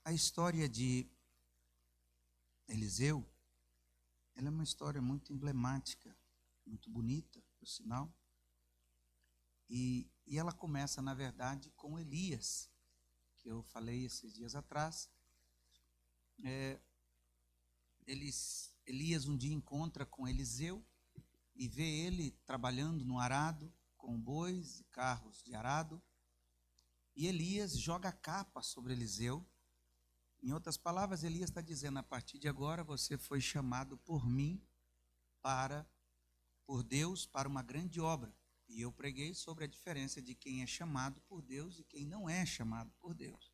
A história de Eliseu, ela é uma história muito emblemática, muito bonita, por sinal. E ela começa, na verdade, com Elias, que eu falei esses dias atrás. Elias um dia encontra com Eliseu e vê ele trabalhando no arado, com bois e carros de arado. E Elias joga a capa sobre Eliseu. Em outras palavras, Elias está dizendo: a partir de agora você foi chamado por mim, por Deus, para uma grande obra. E eu preguei sobre a diferença de quem é chamado por Deus e quem não é chamado por Deus.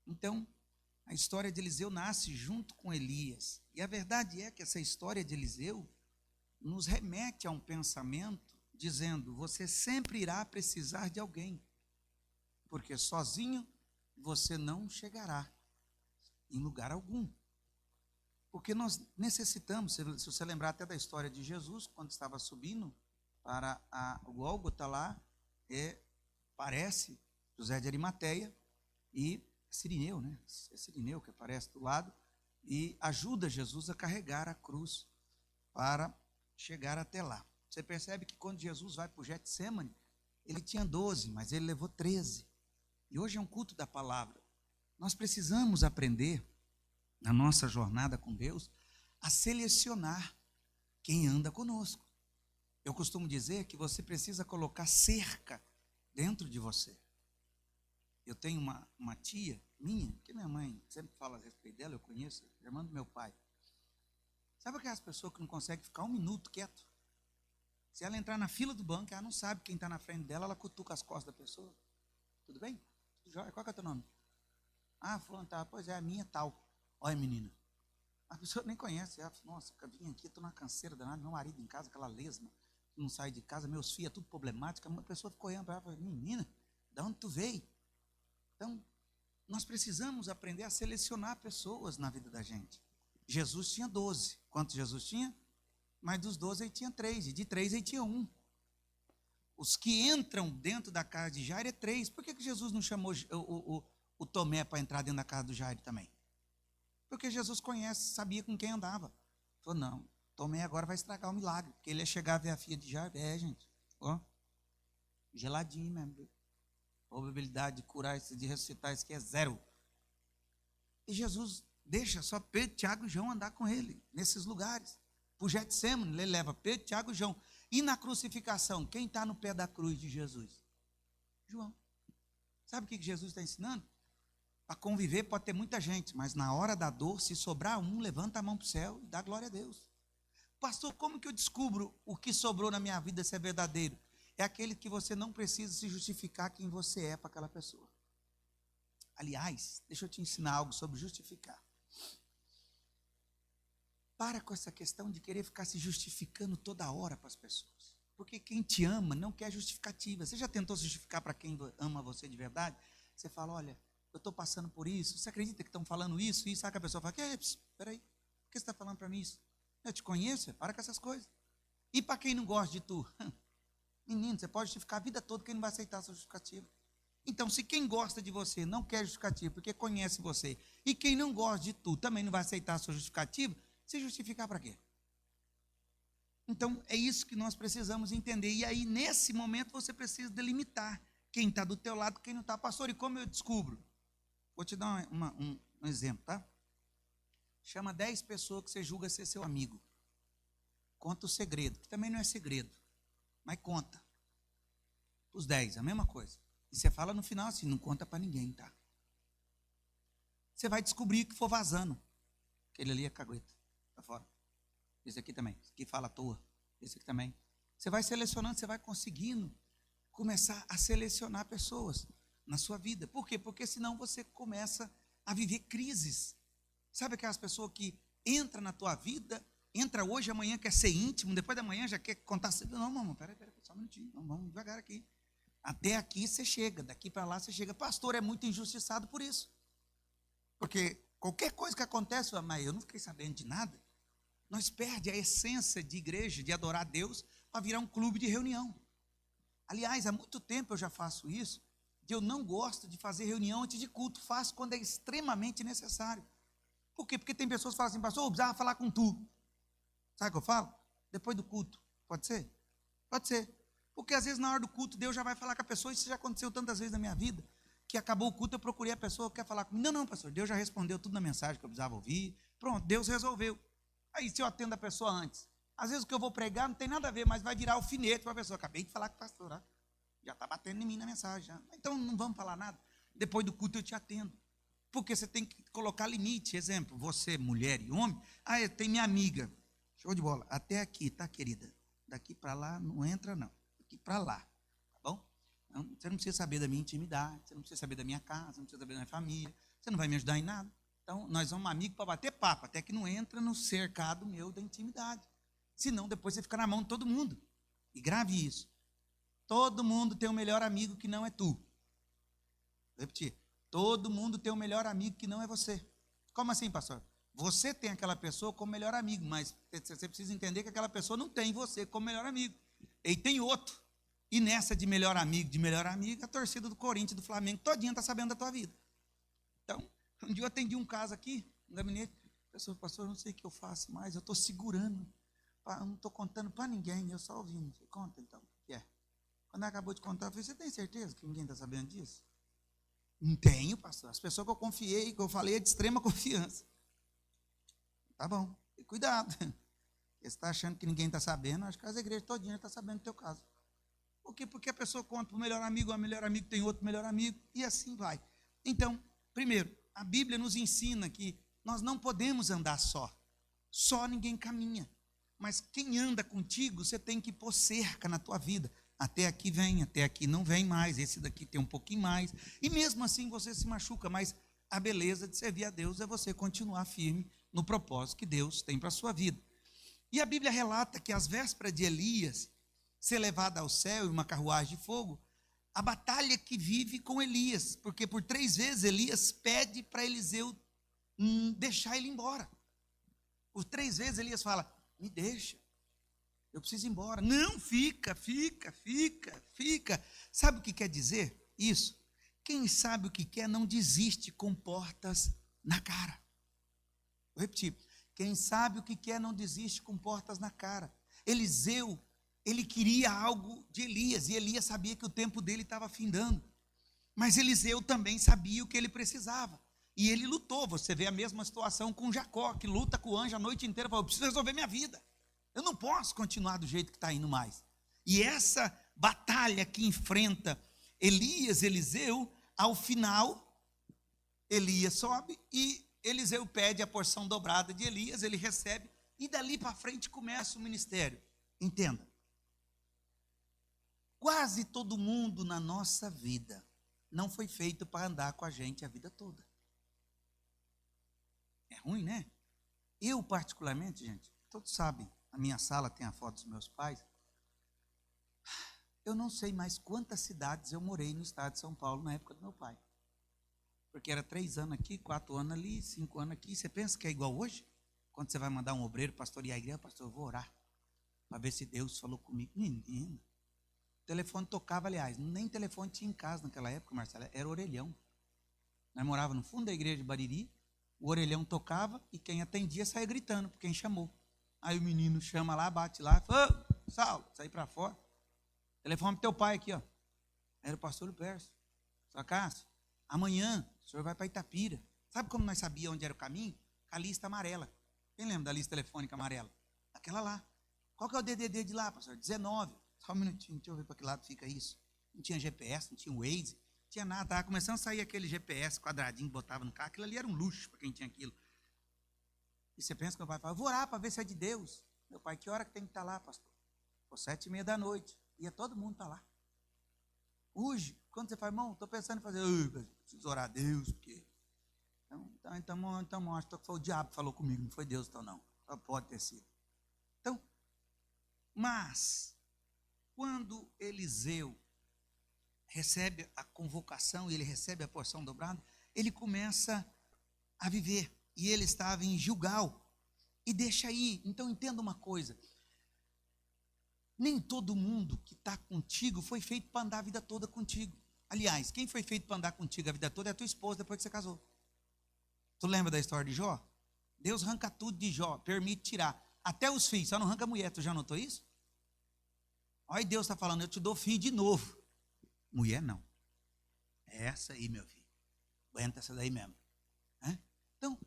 Então, a história de Eliseu nasce junto com Elias. E a verdade é que essa história de Eliseu nos remete a um pensamento dizendo: você sempre irá precisar de alguém, porque sozinho você não chegará em lugar algum. Porque nós necessitamos, se você lembrar até da história de Jesus, quando estava subindo para o Gólgota lá, aparece José de Arimateia e Cirineu, né? É Cirineu que aparece do lado e ajuda Jesus a carregar a cruz para chegar até lá. Você percebe que quando Jesus vai para o Getsemane, ele tinha 12, mas ele levou 13. E hoje é um culto da palavra. Nós precisamos aprender, na nossa jornada com Deus, a selecionar quem anda conosco. Eu costumo dizer que você precisa colocar cerca dentro de você. Eu tenho uma tia minha, que minha mãe sempre fala a respeito dela, eu conheço, irmã do meu pai. Sabe aquelas pessoas que não conseguem ficar um minuto quieto? Se ela entrar na fila do banco, ela não sabe quem está na frente dela, ela cutuca as costas da pessoa. Tudo bem? Tudo jóia? Qual que é o teu nome? Ah, fulano, tá. Pois é, a minha é tal. Olha, menina. A pessoa nem conhece. Ela fala: nossa, eu vim aqui, estou na canseira danada, meu marido em casa, aquela lesma, não sai de casa, meus filhos, é tudo problemático. A pessoa ficou olhando para ela e falou: menina, de onde tu veio? Então, nós precisamos aprender a selecionar pessoas na vida da gente. Jesus tinha 12. Quantos Jesus tinha? Mas dos 12 ele tinha 3, e de 3 ele tinha 1. Os que entram dentro da casa de Jairo é 3. Por que Jesus não chamou o Tomé para entrar dentro da casa do Jairo também? Porque Jesus conhece, sabia com quem andava. Falou: não, Tomé agora vai estragar o milagre, porque ele ia chegar a ver a filha de Jairo. Gente, ó, geladinho mesmo. A probabilidade de curar isso, de ressuscitar isso aqui é 0. E Jesus deixa só Pedro, Tiago e João andar com ele nesses lugares. Para o Getsemane, ele leva Pedro, Tiago e João. E na crucificação, quem está no pé da cruz de Jesus? João. Sabe o que Jesus está ensinando? Para conviver pode ter muita gente, mas na hora da dor, se sobrar um, levanta a mão para o céu e dá glória a Deus. Pastor, como que eu descubro o que sobrou na minha vida se é verdadeiro? É aquele que você não precisa se justificar quem você é para aquela pessoa. Aliás, deixa eu te ensinar algo sobre justificar. Para com essa questão de querer ficar se justificando toda hora para as pessoas. Porque quem te ama não quer justificativa. Você já tentou se justificar para quem ama você de verdade? Você fala: olha, eu estou passando por isso. Você acredita que estão falando isso? E sabe que a pessoa fala: peraí, por que você está falando para mim isso? Eu te conheço, para com essas coisas. E para quem não gosta de tu? Menino, você pode justificar a vida toda, quem não vai aceitar a sua justificativa. Então, se quem gosta de você não quer justificativa, porque conhece você, e quem não gosta de tu também não vai aceitar a sua justificativa, se justificar para quê? Então, é isso que nós precisamos entender. E aí, nesse momento, você precisa delimitar quem está do teu lado e quem não está. Pastor, e como eu descubro? Vou te dar um exemplo, tá? Chama 10 pessoas que você julga ser seu amigo. Conta o segredo, que também não é segredo, mas conta. Os 10, a mesma coisa. E você fala no final assim: não conta para ninguém, tá? Você vai descobrir que for vazando. Aquele ali é cagueta, tá fora. Esse aqui também, esse aqui fala à toa, esse aqui também. Você vai selecionando, você vai conseguindo começar a selecionar pessoas na sua vida. Por quê? Porque senão você começa a viver crises. Sabe aquelas pessoas que entram na tua vida, entra hoje, amanhã quer ser íntimo, depois da manhã já quer contar. Não, mamãe, peraí, só um minutinho, vamos devagar aqui. Até aqui você chega, daqui para lá você chega. Pastor, é muito injustiçado por isso. Porque qualquer coisa que acontece, mas eu não fiquei sabendo de nada. Nós perdemos a essência de igreja, de adorar a Deus, para virar um clube de reunião. Aliás, há muito tempo eu já faço isso. Eu não gosto de fazer reunião antes de culto, faço quando é extremamente necessário. Por quê? Porque tem pessoas que falam assim, pastor, eu precisava falar com tu. Sabe o que eu falo? Depois do culto. Pode ser? Pode ser. Porque às vezes na hora do culto Deus já vai falar com a pessoa, isso já aconteceu tantas vezes na minha vida, que acabou o culto, eu procurei a pessoa que quer falar comigo. Não, pastor, Deus já respondeu tudo na mensagem que eu precisava ouvir. Pronto, Deus resolveu. Aí se eu atendo a pessoa antes, às vezes o que eu vou pregar não tem nada a ver, mas vai virar alfinete para a pessoa. Acabei de falar com o pastor, ó. Já está batendo em mim na mensagem. Já. Então não vamos falar nada. Depois do culto eu te atendo. Porque você tem que colocar limite. Exemplo, você, mulher e homem. Tem minha amiga. Show de bola. Até aqui, tá, querida? Daqui para lá não entra, não. Daqui para lá. Tá bom? Então, você não precisa saber da minha intimidade. Você não precisa saber da minha casa. Você não precisa saber da minha família. Você não vai me ajudar em nada. Então, nós somos amigos para bater papo. Até que não entra no cercado meu da intimidade. Senão, depois você fica na mão de todo mundo. E grave isso. Todo mundo tem um melhor amigo que não é tu. Vou repetir. Todo mundo tem um melhor amigo que não é você. Como assim, pastor? Você tem aquela pessoa como melhor amigo, mas você precisa entender que aquela pessoa não tem você como melhor amigo. E tem outro. E nessa de melhor amigo, a torcida do Corinthians, do Flamengo, todinha está sabendo da tua vida. Então, um dia eu atendi um caso aqui, no gabinete. A pessoa, pastor, eu não sei o que eu faço mais, eu estou segurando. Eu não estou contando para ninguém, eu só ouvindo. Você conta então, o que é? Quando ela acabou de contar, eu falei, você tem certeza que ninguém está sabendo disso? Não tenho, pastor. As pessoas que eu confiei, que eu falei, é de extrema confiança. Tá bom, e cuidado. Você está achando que ninguém está sabendo, acho que as igrejas todinhas estão sabendo do teu caso. Por quê? Porque a pessoa conta para o melhor amigo tem outro melhor amigo, e assim vai. Então, primeiro, a Bíblia nos ensina que nós não podemos andar só. Só ninguém caminha. Mas quem anda contigo, você tem que pôr cerca na tua vida. Até aqui vem, até aqui não vem mais, esse daqui tem um pouquinho mais. E mesmo assim você se machuca, mas a beleza de servir a Deus é você continuar firme no propósito que Deus tem para a sua vida. E a Bíblia relata que às vésperas de Elias ser levado ao céu em uma carruagem de fogo, a batalha que vive com Elias, porque por 3 vezes Elias pede para Eliseu deixar ele embora. Por 3 vezes Elias fala, me deixa, eu preciso ir embora. Não, fica. Sabe o que quer dizer isso? Quem sabe o que quer não desiste com portas na cara. Vou repetir. Quem sabe o que quer não desiste com portas na cara. Eliseu, ele queria algo de Elias, e Elias sabia que o tempo dele estava findando. Mas Eliseu também sabia o que ele precisava. E ele lutou. Você vê a mesma situação com Jacó, que luta com o anjo a noite inteira, falou, eu preciso resolver minha vida. Eu não posso continuar do jeito que está indo mais. E essa batalha que enfrenta Elias, Eliseu, ao final, Elias sobe e Eliseu pede a porção dobrada de Elias, ele recebe, e dali para frente começa o ministério. Entenda. Quase todo mundo na nossa vida não foi feito para andar com a gente a vida toda. É ruim, né? Eu, particularmente, gente, todos sabem, a minha sala tem a foto dos meus pais. Eu não sei mais quantas cidades eu morei no estado de São Paulo na época do meu pai. Porque era 3 anos aqui, 4 anos ali, 5 anos aqui. Você pensa que é igual hoje? Quando você vai mandar um obreiro pastorear a igreja, pastor, eu vou orar para ver se Deus falou comigo. Menino, o telefone tocava, aliás, nem telefone tinha em casa naquela época, Marcelo, era orelhão. Nós morávamos no fundo da igreja de Bariri, o orelhão tocava e quem atendia saía gritando, por quem chamou. Aí o menino chama lá, bate lá, fala, ô, Saulo, sai para fora. Telefone pro teu pai aqui, ó. Era o pastor Lupercio. Sua Cássio, amanhã o senhor vai para Itapira. Sabe como nós sabíamos onde era o caminho? A lista amarela. Quem lembra da lista telefônica amarela? Aquela lá. Qual que é o DDD de lá, pastor? 19. Só um minutinho, deixa eu ver para que lado fica isso. Não tinha GPS, não tinha Waze, não tinha nada. Estava começando a sair aquele GPS quadradinho que botava no carro. Aquilo ali era um luxo para quem tinha aquilo. E você pensa que meu pai fala, vou orar para ver se é de Deus. Meu pai, que hora que tem que estar lá, pastor? Por 7h30 da noite. Ia todo mundo estar lá. Hoje, quando você fala, irmão, estou pensando em fazer, preciso orar a Deus, porque... Então acho que foi o diabo que falou comigo, não foi Deus, então não. Só pode ter sido. Então, mas, quando Eliseu recebe a convocação e ele recebe a porção dobrada, ele começa a viver. E ele estava em Gilgal. E deixa aí. Então, entenda uma coisa. Nem todo mundo que está contigo foi feito para andar a vida toda contigo. Aliás, quem foi feito para andar contigo a vida toda é a tua esposa depois que você casou. Tu lembra da história de Jó? Deus arranca tudo de Jó, permite tirar. Até os filhos, só não arranca a mulher. Tu já notou isso? Olha, Deus está falando, eu te dou filho de novo. Mulher não. É essa aí, meu filho. Aguenta essa daí mesmo. Então,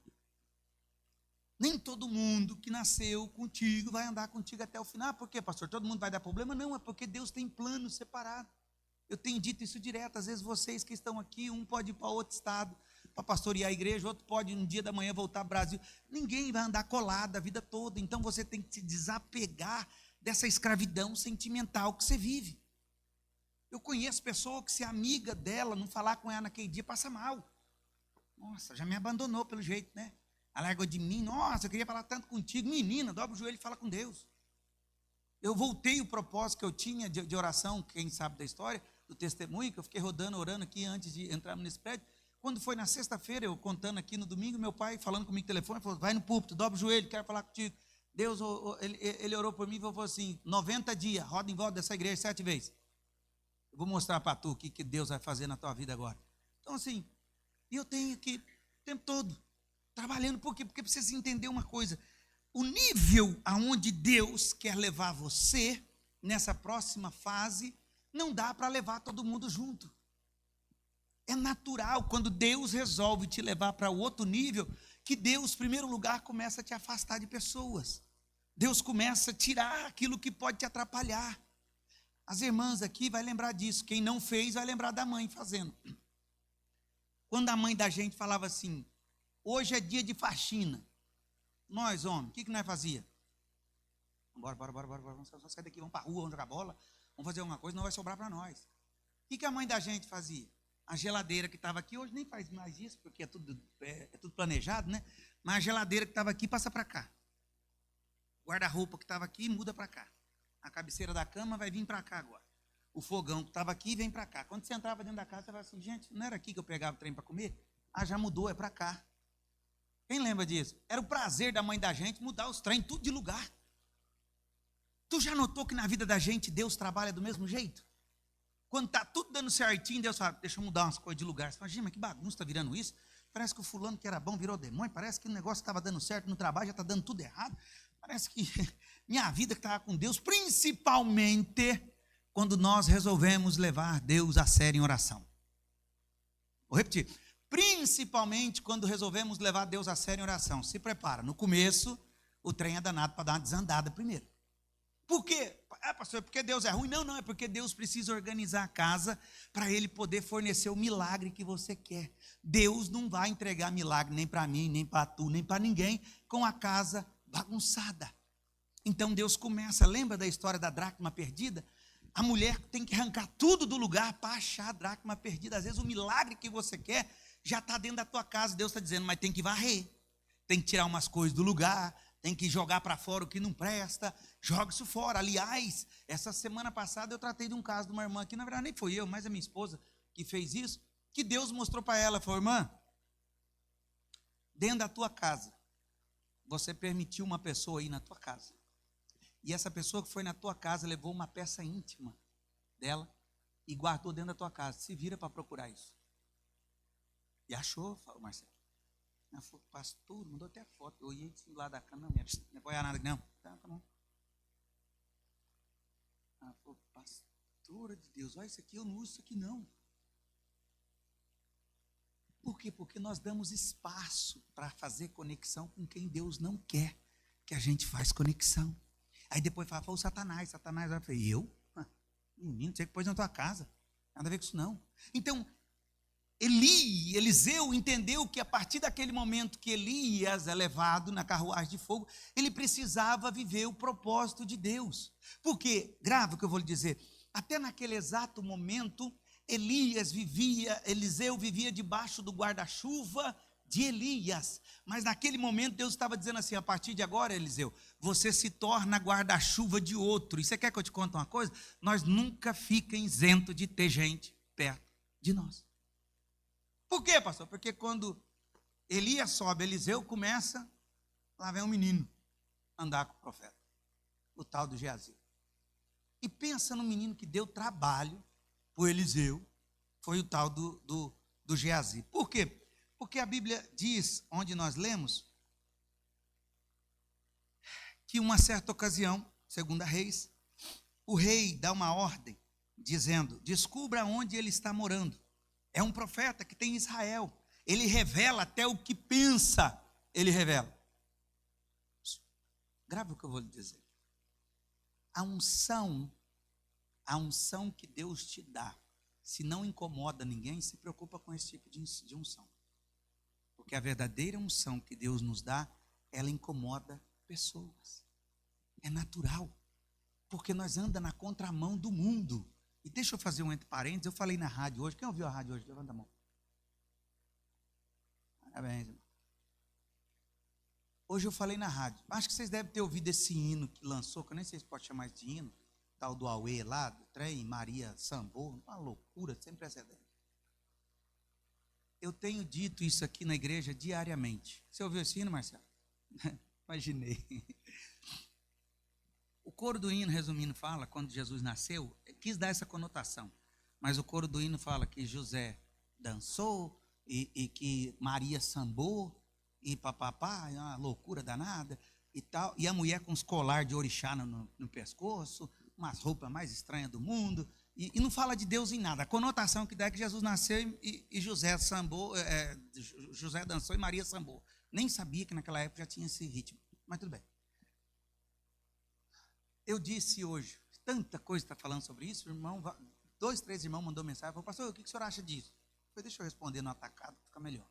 nem todo mundo que nasceu contigo vai andar contigo até o final. Por quê, pastor? Todo mundo vai dar problema? Não, é porque Deus tem plano separado. Eu tenho dito isso direto. Às vezes vocês que estão aqui, um pode ir para outro estado para pastorear a igreja, outro pode um dia da manhã voltar ao Brasil. Ninguém vai andar colado a vida toda. Então você tem que se desapegar dessa escravidão sentimental que você vive. Eu conheço pessoa que se é amiga dela, não falar com ela naquele dia, passa mal. Nossa, já me abandonou pelo jeito, né? Ela largou de mim. Nossa, eu queria falar tanto contigo. Menina, dobra o joelho e fala com Deus. Eu voltei o propósito que eu tinha de oração, quem sabe da história, do testemunho, que eu fiquei rodando, orando aqui antes de entrar nesse prédio. Quando foi na sexta-feira, eu contando aqui no domingo, meu pai falando comigo no telefone, falou, vai no púlpito, dobra o joelho, quero falar contigo. Deus, ele orou por mim e falou assim, 90 dias, roda em volta dessa igreja 7 vezes. Eu vou mostrar para tu o que Deus vai fazer na tua vida agora. Então assim, eu tenho que, o tempo todo, trabalhando, por quê? Porque precisa entender uma coisa, o nível aonde Deus quer levar você, nessa próxima fase, não dá para levar todo mundo junto. É natural, quando Deus resolve te levar para outro nível, que Deus, em primeiro lugar, começa a te afastar de pessoas. Deus começa a tirar aquilo que pode te atrapalhar. As irmãs aqui vai lembrar disso. Quem não fez vai lembrar da mãe fazendo. Quando a mãe da gente falava assim, hoje é dia de faxina. Nós, homens, o que nós fazia? Bora, vamos só sair daqui, vamos para a rua, vamos jogar bola, vamos fazer alguma coisa, não vai sobrar para nós. O que a mãe da gente fazia? A geladeira que estava aqui, hoje nem faz mais isso, porque é tudo planejado, né? Mas a geladeira que estava aqui, passa para cá. O guarda-roupa que estava aqui, muda para cá. A cabeceira da cama vai vir para cá agora. O fogão que estava aqui, vem para cá. Quando você entrava dentro da casa, você falava assim, gente, não era aqui que eu pegava o trem para comer? Ah, já mudou, é para cá. Quem lembra disso? Era o prazer da mãe da gente mudar os trem, tudo de lugar. Tu já notou que na vida da gente, Deus trabalha do mesmo jeito? Quando está tudo dando certinho, Deus fala, deixa eu mudar umas coisas de lugar. Você fala, gente, mas que bagunça está virando isso? Parece que o fulano que era bom virou demônio, parece que o negócio estava dando certo no trabalho, já está dando tudo errado. Parece que minha vida que estava com Deus, principalmente quando nós resolvemos levar Deus a sério em oração. Vou repetir. Principalmente quando resolvemos levar Deus a sério em oração. Se prepara, no começo, o trem é danado para dar uma desandada primeiro. Por quê? Ah, pastor, é porque Deus é ruim? Não, é porque Deus precisa organizar a casa para Ele poder fornecer o milagre que você quer. Deus não vai entregar milagre nem para mim, nem para tu, nem para ninguém, com a casa bagunçada. Então Deus começa, lembra da história da dracma perdida? A mulher tem que arrancar tudo do lugar para achar a dracma perdida. Às vezes o milagre que você quer já está dentro da tua casa. Deus está dizendo, mas tem que varrer, tem que tirar umas coisas do lugar, tem que jogar para fora o que não presta, joga isso fora. Aliás, essa semana passada eu tratei de um caso de uma irmã que na verdade nem foi eu, mas a minha esposa que fez isso, que Deus mostrou para ela, falou, irmã, dentro da tua casa, você permitiu uma pessoa ir na tua casa, e essa pessoa que foi na tua casa levou uma peça íntima dela e guardou dentro da tua casa, se vira para procurar isso. E achou, falou Marcelo. Ela falou, pastor, mandou até foto. Eu ia lá da cama, não ia apoiar nada, não. Tá bom. Ela falou, pastora de Deus, olha isso aqui, eu não uso isso aqui não. Por quê? Porque nós damos espaço para fazer conexão com quem Deus não quer que a gente faz conexão. Aí depois fala, foi o Satanás. Satanás vai falar, eu? Menino, você que pôs na tua casa. Nada a ver com isso não. Então, Eliseu entendeu que a partir daquele momento que Elias é levado na carruagem de fogo, ele precisava viver o propósito de Deus. Porque, grave o que eu vou lhe dizer, até naquele exato momento, Eliseu vivia debaixo do guarda-chuva de Elias. Mas naquele momento Deus estava dizendo assim, a partir de agora, Eliseu, você se torna guarda-chuva de outro. E você quer que eu te conte uma coisa? Nós nunca ficamos isentos de ter gente perto de nós. Por quê, pastor? Porque quando Elias sobe, Eliseu começa, lá vem um menino andar com o profeta, o tal do Geazi. E pensa no menino que deu trabalho para o Eliseu foi o tal do Geazi. Por quê? Porque a Bíblia diz, onde nós lemos, que uma certa ocasião, segundo Reis, o rei dá uma ordem, dizendo, descubra onde ele está morando. É um profeta que tem em Israel. Ele revela até o que pensa, ele revela. Grave o que eu vou lhe dizer. A unção que Deus te dá, se não incomoda ninguém, se preocupa com esse tipo de unção. Porque a verdadeira unção que Deus nos dá, ela incomoda pessoas. É natural. Porque nós andamos na contramão do mundo. E deixa eu fazer um entre parênteses, eu falei na rádio hoje. Quem ouviu a rádio hoje? Levanta a mão. Parabéns, irmão. Hoje eu falei na rádio. Acho que vocês devem ter ouvido esse hino que lançou, que eu nem sei se pode chamar de hino, tal do Aue lá, do trem, Maria Sambor, uma loucura sem precedente. Eu tenho dito isso aqui na igreja diariamente. Você ouviu esse hino, Marcelo? Imaginei. O coro do hino, resumindo, fala, quando Jesus nasceu, quis dar essa conotação, mas o coro do hino fala que José dançou e que Maria sambou e papapá, uma loucura danada e tal, e a mulher com os colar de orixá no pescoço, umas roupas mais estranhas do mundo, e não fala de Deus em nada. A conotação que dá é que Jesus nasceu e José sambou, José dançou e Maria sambou. Nem sabia que naquela época já tinha esse ritmo, mas tudo bem. Eu disse hoje, tanta coisa está falando sobre isso, irmão, 2, 3 irmãos mandou mensagem, falou, pastor, o que o senhor acha disso? Eu falei, deixa eu responder no atacado, fica melhor.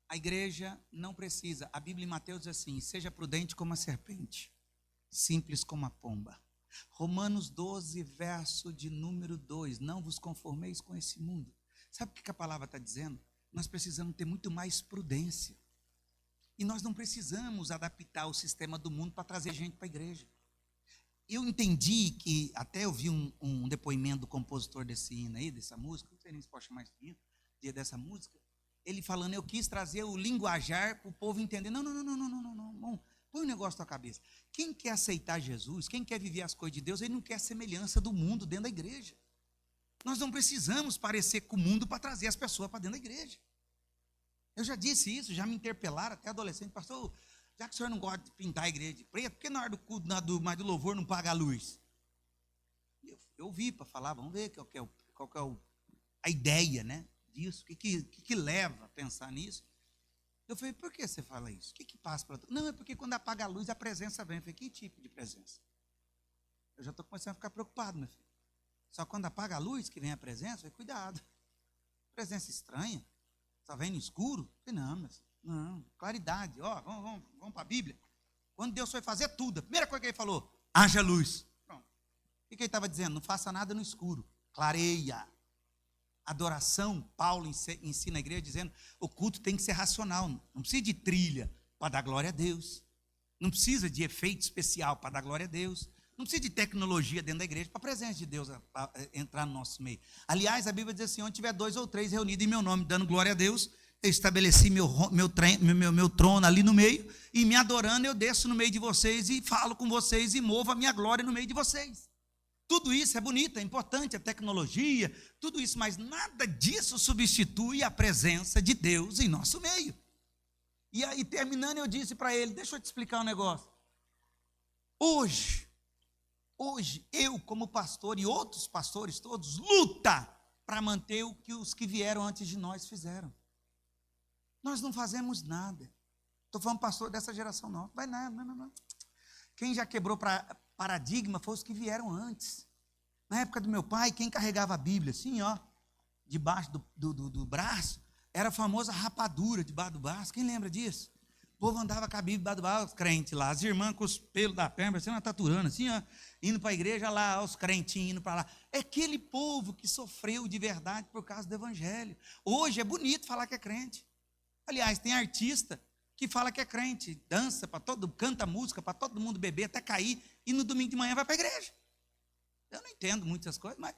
A igreja não precisa, a Bíblia em Mateus diz assim, seja prudente como a serpente, simples como a pomba. Romanos 12, verso de número 2, não vos conformeis com esse mundo. Sabe o que a palavra está dizendo? Nós precisamos ter muito mais prudência. E nós não precisamos adaptar o sistema do mundo para trazer gente para a igreja. Eu entendi que, até eu vi um depoimento do compositor desse hino aí, dessa música, não sei nem se pode chamar isso de hino, dia dessa música, ele falando, eu quis trazer o linguajar para o povo entender. Não, põe um negócio na tua cabeça. Quem quer aceitar Jesus, quem quer viver as coisas de Deus, ele não quer a semelhança do mundo dentro da igreja. Nós não precisamos parecer com o mundo para trazer as pessoas para dentro da igreja. Eu já disse isso, já me interpelaram, até adolescente, pastor, já que o senhor não gosta de pintar a igreja de preto, por que na hora do culto, mais do louvor, não paga a luz? Eu vi para falar, vamos ver qual que é a ideia, né, disso, o que leva a pensar nisso. Eu falei, por que você fala isso? O que passa para tu? Não, é porque quando apaga a luz, a presença vem. Eu falei, que tipo de presença? Eu já estou começando a ficar preocupado, meu filho. Só quando apaga a luz que vem a presença, eu falei, cuidado. Presença estranha, só vem no escuro? Eu falei, não, mas não, claridade, ó, vamos para a Bíblia. Quando Deus foi fazer tudo, a primeira coisa que ele falou, haja luz. Pronto. O que ele estava dizendo? Não faça nada no escuro, clareia. Adoração, Paulo ensina a igreja dizendo, o culto tem que ser racional, não precisa de trilha para dar glória a Deus, não precisa de efeito especial para dar glória a Deus, não precisa de tecnologia dentro da igreja para a presença de Deus entrar no nosso meio. Aliás, a Bíblia diz assim, onde tiver 2 ou 3 reunidos em meu nome, dando glória a Deus, eu estabeleci meu trono ali no meio, e me adorando, eu desço no meio de vocês, e falo com vocês, e movo a minha glória no meio de vocês. Tudo isso é bonito, é importante, a tecnologia, tudo isso, mas nada disso substitui a presença de Deus em nosso meio. E aí, terminando, eu disse para ele, deixa eu te explicar um negócio. Hoje, eu como pastor e outros pastores todos, luta para manter o que os que vieram antes de nós fizeram. Nós não fazemos nada. Estou falando pastor dessa geração não, vai nada, não. Quem já quebrou paradigma foi os que vieram antes. Na época do meu pai, quem carregava a Bíblia assim, ó, debaixo do braço, era a famosa rapadura debaixo do braço. Quem lembra disso? O povo andava com a Bíblia debaixo do braço, os crentes lá, as irmãs com os pelos da perna, parecendo uma taturana, assim, ó, indo para a igreja lá, os crentinhos indo para lá. É aquele povo que sofreu de verdade por causa do evangelho. Hoje é bonito falar que é crente. Aliás, tem artista que fala que é crente, dança para todo, canta música para todo mundo beber até cair, e no domingo de manhã vai para a igreja. Eu não entendo muitas coisas, mas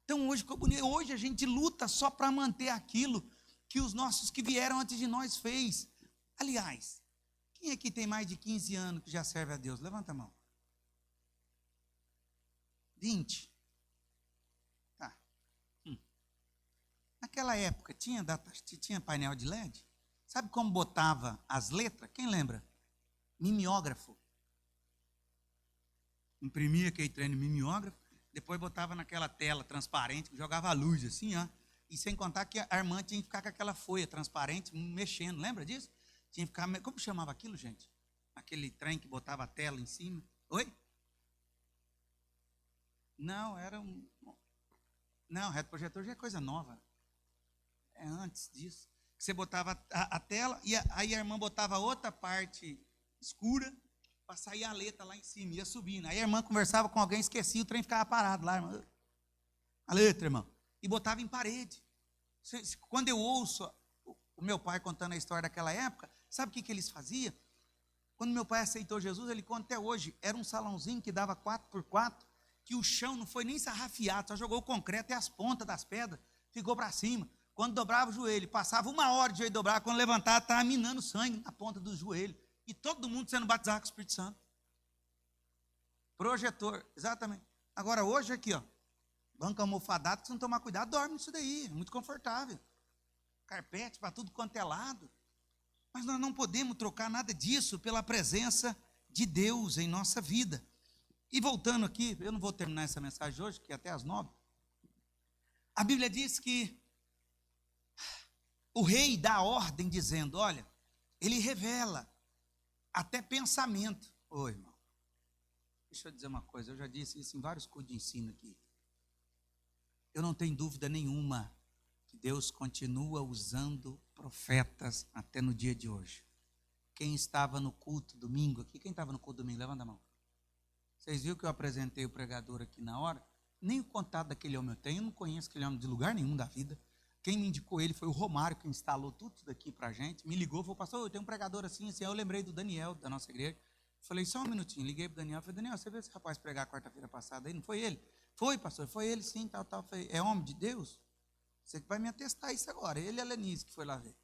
então hoje a gente luta só para manter aquilo que os nossos que vieram antes de nós fez. Aliás, quem aqui tem mais de 15 anos que já serve a Deus? Levanta a mão. 20. Tá. Naquela época, tinha painel de LED? Sabe como botava as letras? Quem lembra? Mimeógrafo. Imprimia aquele trem no mimeógrafo, depois botava naquela tela transparente, jogava a luz assim, ó. E sem contar que a irmã tinha que ficar com aquela folha transparente mexendo, lembra disso? Tinha que ficar, como chamava aquilo, gente? Aquele trem que botava a tela em cima. Oi? Não, era um... Não, retroprojetor já é coisa nova. É antes disso. Você botava a tela e aí a irmã botava outra parte escura para sair a letra lá em cima, ia subindo. Aí a irmã conversava com alguém, esquecia, o trem ficava parado lá, irmã. A letra, irmão. E botava em parede. Quando eu ouço o meu pai contando a história daquela época, sabe o que eles faziam? Quando meu pai aceitou Jesus, ele conta até hoje, era um salãozinho que dava 4x4, que o chão não foi nem sarrafiado, só jogou o concreto e as pontas das pedras, ficou para cima. Quando dobrava o joelho, passava 1 hora de joelho dobrar, quando levantava, estava minando sangue na ponta do joelho. E todo mundo sendo batizado com o Espírito Santo. Projetor, exatamente. Agora hoje aqui, ó, banco almofadado, se não tomar cuidado, dorme nisso daí, é muito confortável. Carpete para tudo quanto é lado. Mas nós não podemos trocar nada disso pela presença de Deus em nossa vida. E voltando aqui, eu não vou terminar essa mensagem hoje, que é até às 9. A Bíblia diz que o rei dá ordem dizendo, olha, ele revela até pensamento. Ô, irmão, deixa eu dizer uma coisa, eu já disse isso em vários cursos de ensino aqui. Eu não tenho dúvida nenhuma que Deus continua usando profetas até no dia de hoje. Quem estava no culto domingo aqui, quem estava no culto domingo, levanta a mão. Vocês viram que eu apresentei o pregador aqui na hora? Nem o contato daquele homem eu tenho, eu não conheço aquele homem de lugar nenhum da vida. Quem me indicou ele foi o Romário, que instalou tudo isso daqui para a gente. Me ligou, falou, pastor, eu tenho um pregador assim, assim. Eu lembrei do Daniel, da nossa igreja. Falei, só um minutinho. Liguei para o Daniel. Falei, Daniel, você viu esse rapaz pregar quarta-feira passada aí? Não foi ele? Foi, pastor, foi ele sim, tal, tal. Falei, é homem de Deus? Você que vai me atestar isso agora. Ele e a Lenice que foi lá ver.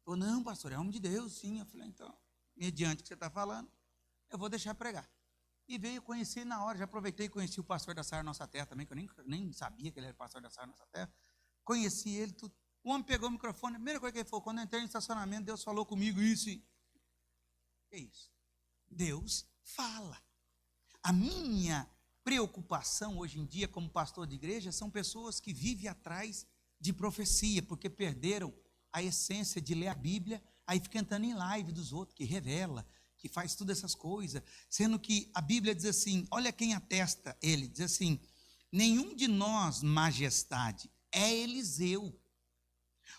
Falou, não, pastor, é homem de Deus, sim. Eu falei, então, mediante o que você está falando, eu vou deixar pregar. E veio conhecer na hora. Já aproveitei e conheci o pastor da Sara Nossa Terra também, que eu nem sabia que ele era pastor da Sara Nossa Terra. Conheci ele, tudo. O homem pegou o microfone, a primeira coisa que ele falou, quando eu entrei no estacionamento, Deus falou comigo isso. E... que é isso? Deus fala. A minha preocupação hoje em dia, como pastor de igreja, são pessoas que vivem atrás de profecia, porque perderam a essência de ler a Bíblia, aí fica entrando em live dos outros, que revela, que faz todas essas coisas, sendo que a Bíblia diz assim, olha quem atesta ele, diz assim, nenhum de nós, majestade, é Eliseu,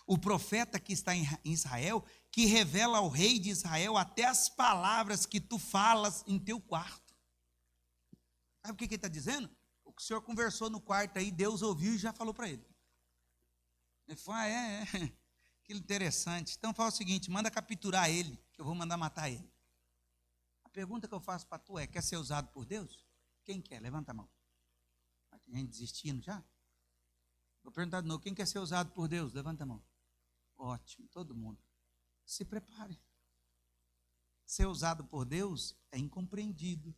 o profeta que está em Israel, que revela ao rei de Israel até as palavras que tu falas em teu quarto. Sabe o que ele está dizendo? O que o senhor conversou no quarto aí, Deus ouviu e já falou para ele. Ele falou, que interessante. Então fala o seguinte, manda capturar ele, que eu vou mandar matar ele. A pergunta que eu faço para tu é, quer ser usado por Deus? Quem quer? Levanta a mão. Tem gente desistindo já? Vou perguntar de novo, quem quer ser usado por Deus? Levanta a mão. Ótimo, todo mundo. Se prepare. Ser usado por Deus é incompreendido,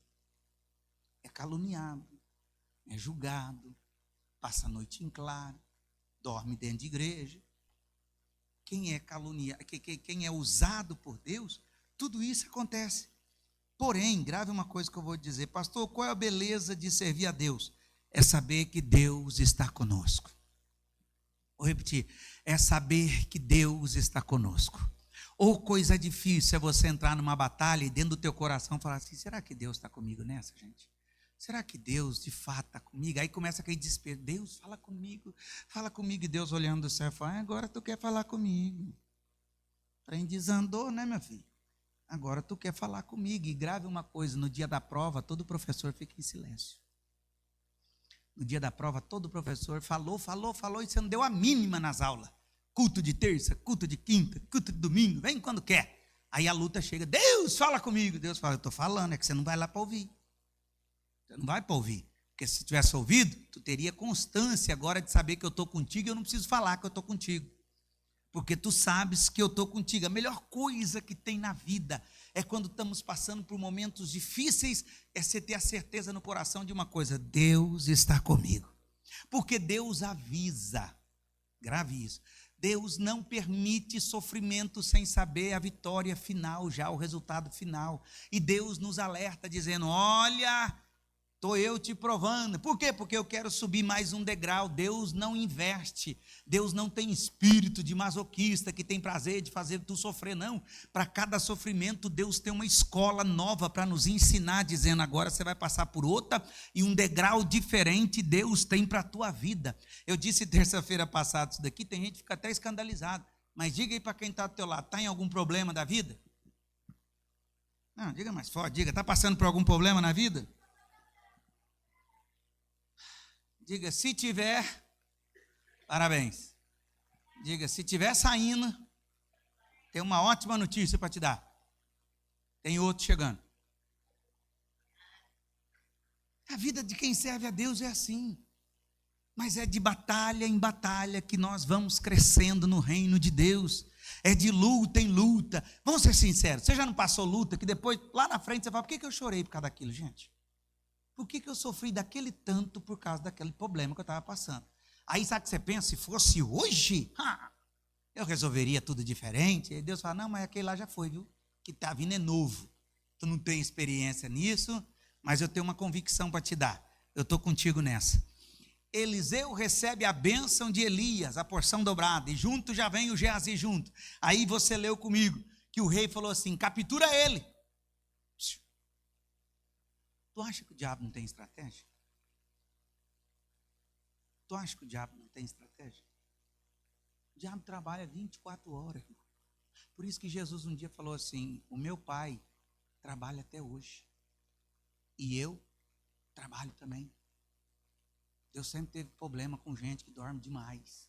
é caluniado, é julgado, passa a noite em claro, dorme dentro de igreja. Quem é caluniado, quem é usado por Deus, tudo isso acontece. Porém, grave uma coisa que eu vou dizer, pastor, qual é a beleza de servir a Deus? É saber que Deus está conosco. Vou repetir, é saber que Deus está conosco. Ou coisa difícil é você entrar numa batalha e dentro do teu coração falar assim, será que Deus está comigo nessa, gente? Será que Deus de fato está comigo? Aí começa aquele desespero, Deus fala comigo, e Deus olhando do céu fala, agora tu quer falar comigo. O trem desandou, né, meu filho? Agora tu quer falar comigo. E grave uma coisa, no dia da prova, todo professor fica em silêncio. No dia da prova, todo professor falou, e você não deu a mínima nas aulas. Culto de terça, culto de quinta, culto de domingo, vem quando quer. Aí a luta chega, Deus fala comigo. Deus fala, eu estou falando, é que você não vai lá para ouvir. Você não vai para ouvir. Porque se tivesse ouvido, tu teria constância agora de saber que eu estou contigo e eu não preciso falar que eu estou contigo. Porque tu sabes que eu estou contigo. A melhor coisa que tem na vida é quando estamos passando por momentos difíceis, é você ter a certeza no coração de uma coisa, Deus está comigo. Porque Deus avisa. Grave isso. Deus não permite sofrimento sem saber a vitória final, já o resultado final. E Deus nos alerta dizendo: olha, estou eu te provando. Por quê? Porque eu quero subir mais um degrau. Deus não investe. Deus não tem espírito de masoquista que tem prazer de fazer tu sofrer, não. Para cada sofrimento, Deus tem uma escola nova para nos ensinar, dizendo: agora você vai passar por outra e um degrau diferente Deus tem para a tua vida. Eu disse terça-feira passada isso daqui, tem gente que fica até escandalizado. Mas diga aí para quem está do teu lado: está em algum problema da vida? Não, diga mais forte, diga: está passando por algum problema na vida? Diga: se tiver, parabéns. Diga: se tiver saindo, tem uma ótima notícia para te dar. Tem outro chegando. A vida de quem serve a Deus é assim. Mas é de batalha em batalha que nós vamos crescendo no reino de Deus. É de luta em luta. Vamos ser sinceros, você já não passou luta que depois, lá na frente, você fala: por que eu chorei por causa daquilo, gente? Por que eu sofri daquele tanto por causa daquele problema que eu estava passando? Aí sabe o que você pensa? Se fosse hoje, eu resolveria tudo diferente. Aí Deus fala: não, mas aquele lá já foi, viu? Que está vindo é novo. Tu não tem experiência nisso, mas eu tenho uma convicção para te dar. Eu estou contigo nessa. Eliseu recebe a bênção de Elias, a porção dobrada, e junto já vem o Geazi junto. Aí você leu comigo que o rei falou assim: captura ele. Tu acha que o diabo não tem estratégia? Tu acha que o diabo não tem estratégia? O diabo trabalha 24 horas. Por isso que Jesus um dia falou assim: o meu pai trabalha até hoje. E eu trabalho também. Deus sempre teve problema com gente que dorme demais.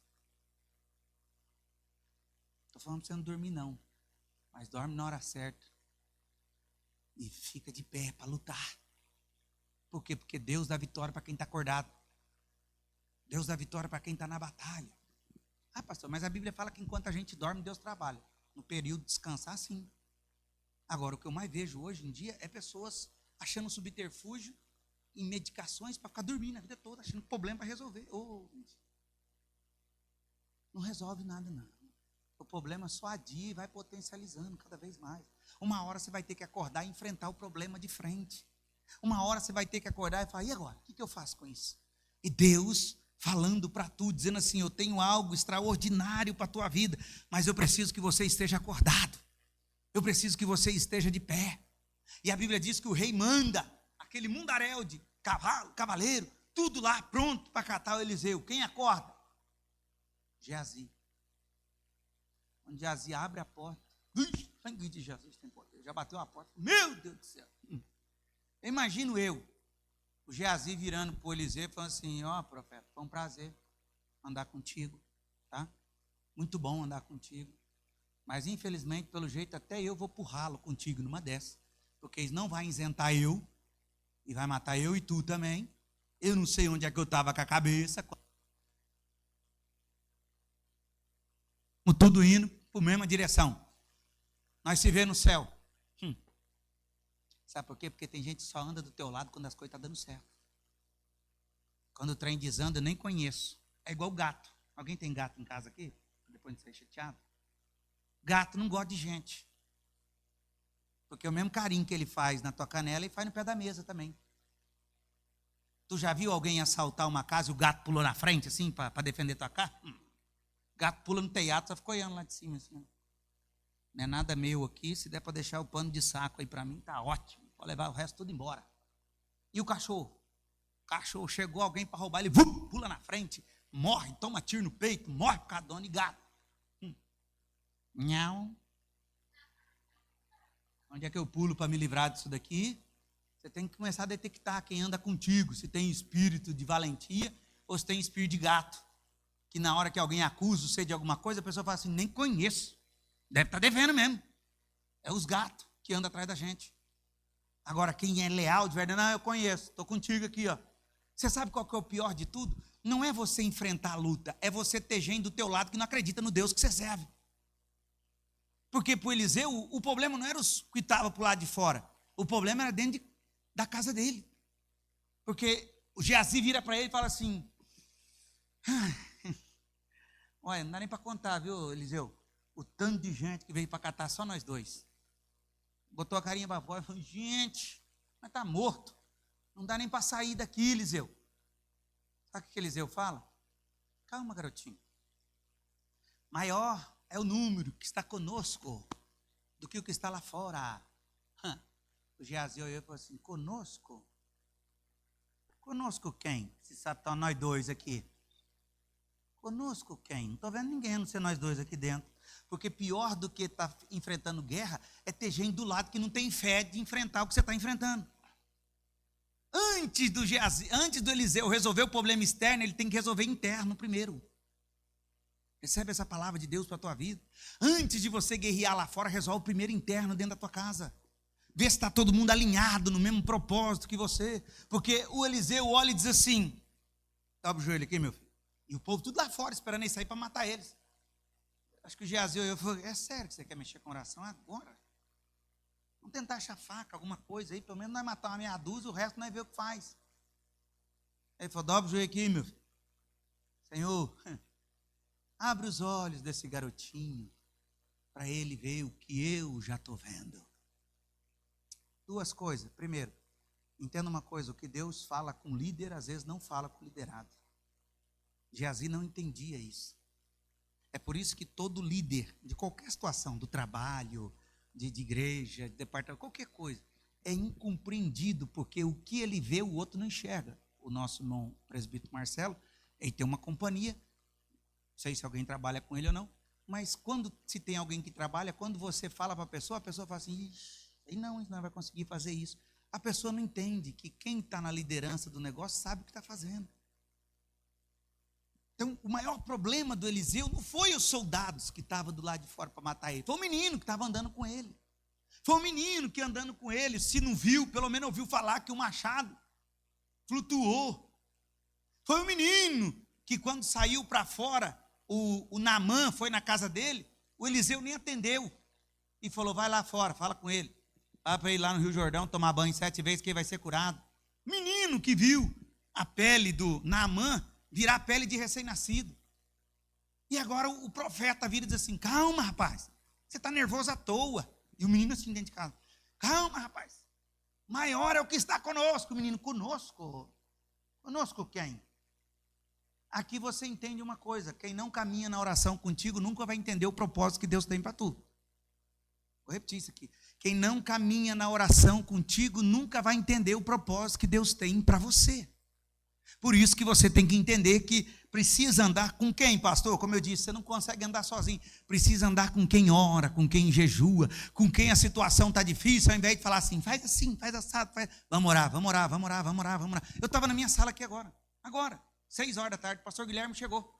Estou falando para você não dormir não. Mas dorme na hora certa. E fica de pé para lutar. Por quê? Porque Deus dá vitória para quem está acordado. Deus dá vitória para quem está na batalha. Ah, pastor, mas a Bíblia fala que enquanto a gente dorme, Deus trabalha. No período de descansar, sim. Agora, o que eu mais vejo hoje em dia é pessoas achando subterfúgio em medicações para ficar dormindo a vida toda, achando problema para resolver. Não resolve nada, não. O problema só adia e vai potencializando cada vez mais. Uma hora você vai ter que acordar e enfrentar o problema de frente. Uma hora você vai ter que acordar e falar: e agora? O que eu faço com isso? E Deus falando para tu, dizendo assim: eu tenho algo extraordinário para a tua vida, mas eu preciso que você esteja acordado. Eu preciso que você esteja de pé. E a Bíblia diz que o rei manda aquele mundaréu de cavalo, cavaleiro, tudo lá pronto para catar o Eliseu. Quem acorda? Geazi. Quando Geazi abre a porta, sangue de Jesus tem poder. Já bateu a porta. Meu Deus do céu. Imagino eu, o Geazi virando para o Eliseu, falando assim: ó, profeta, foi um prazer andar contigo, tá? Muito bom andar contigo. Mas infelizmente, pelo jeito, até eu vou pro ralo contigo numa dessas. Porque eles não vai isentar eu, e vai matar eu e tu também. Eu não sei onde é que eu estava com a cabeça. Tudo indo para a mesma direção. Nós se vê no céu. Sabe por quê? Porque tem gente que só anda do teu lado quando as coisas estão dando certo. Quando o trem desanda, eu nem conheço. É igual gato. Alguém tem gato em casa aqui? Depois de ser chateado. Gato não gosta de gente. Porque o mesmo carinho que ele faz na tua canela, ele faz no pé da mesa também. Tu já viu alguém assaltar uma casa e o gato pulou na frente, assim, para defender tua casa? Gato pula no telhado, só fica olhando lá de cima, assim. Não é nada meu aqui, se der para deixar o pano de saco aí para mim, tá ótimo. Pode levar o resto tudo embora. E o cachorro? O cachorro, chegou alguém para roubar, ele pula na frente, morre, toma tiro no peito, morre por causa do dono e gato. Nhão. Onde é que eu pulo para me livrar disso daqui? Você tem que começar a detectar quem anda contigo, se tem espírito de valentia ou se tem espírito de gato. Que na hora que alguém acusa você de alguma coisa, a pessoa fala assim: nem conheço. Deve estar devendo mesmo. É os gatos que andam atrás da gente. Agora, quem é leal de verdade, não, eu conheço, estou contigo aqui, ó. Você sabe qual que é o pior de tudo? Não é você enfrentar a luta, é você ter gente do teu lado que não acredita no Deus que você serve. Porque para o Eliseu, o problema não era os que estavam para o lado de fora. O problema era dentro da casa dele. Porque o Geazi vira para ele e fala assim: Olha, não dá nem para contar, viu, Eliseu? O tanto de gente que veio para catar só nós dois. Botou a carinha para fora e falou, gente, mas está morto. Não dá nem para sair daqui, Eliseu. Sabe o que Eliseu fala? Calma, garotinho. Maior é o número que está conosco do que o que está lá fora. O Geazi olhou e falou assim, conosco? Conosco quem? Se sabe, estão nós dois aqui. Conosco quem? Não estou vendo ninguém, não ser nós dois aqui dentro. Porque pior do que estar enfrentando guerra é ter gente do lado que não tem fé de enfrentar o que você está enfrentando. Antes do Eliseu resolver o problema externo, ele tem que resolver interno primeiro. Recebe essa palavra de Deus para a tua vida. Antes de você guerrear lá fora, resolve o primeiro interno dentro da tua casa. Vê se está todo mundo alinhado no mesmo propósito que você. Porque o Eliseu olha e diz assim, dobra o joelho aqui, meu filho. E o povo tudo lá fora esperando ele sair para matar eles. Acho que o Geazi olhou e falou, é sério que você quer mexer com oração agora? Vamos tentar achar faca, alguma coisa aí, pelo menos nós matar uma meia dúzia, o resto nós vemos o que faz. Ele falou, dobra o joelho aqui, meu filho. Senhor, abre os olhos desse garotinho, para ele ver o que eu já estou vendo. Duas coisas. Primeiro, entenda uma coisa, o que Deus fala com líder, às vezes não fala com liderado. Geazi não entendia isso. É por isso que todo líder, de qualquer situação, do trabalho, de igreja, de departamento, qualquer coisa, é incompreendido, porque o que ele vê, o outro não enxerga. O nosso irmão presbítero Marcelo, ele tem uma companhia, não sei se alguém trabalha com ele ou não, mas quando se tem alguém que trabalha, quando você fala para a pessoa fala assim, ele não vai conseguir fazer isso. A pessoa não entende que quem está na liderança do negócio sabe o que está fazendo. Então, o maior problema do Eliseu não foi os soldados que estavam do lado de fora para matar ele, foi o menino que estava andando com ele. Foi o menino que andando com ele, se não viu, pelo menos ouviu falar que o machado flutuou. Foi o menino que quando saiu para fora, o Naamã foi na casa dele, o Eliseu nem atendeu. E falou, vai lá fora, fala com ele. Vai para ir lá no Rio Jordão, tomar banho 7 vezes que ele vai ser curado. Menino que viu a pele do Naamã virar a pele de recém-nascido. E agora o profeta vira e diz assim, calma rapaz, você está nervoso à toa. E o menino assim dentro de casa, calma rapaz, maior é o que está conosco. O menino, conosco? Conosco quem? Aqui você entende uma coisa, quem não caminha na oração contigo nunca vai entender o propósito que Deus tem para tu. Vou repetir isso aqui. Quem não caminha na oração contigo nunca vai entender o propósito que Deus tem para você. Por isso que você tem que entender que precisa andar com quem, pastor? Como eu disse, você não consegue andar sozinho. Precisa andar com quem ora, com quem jejua, com quem a situação está difícil, ao invés de falar assim, faz assim, faz assado, faz... Vamos orar. Eu estava na minha sala aqui agora, 6 horas da tarde, o pastor Guilherme chegou.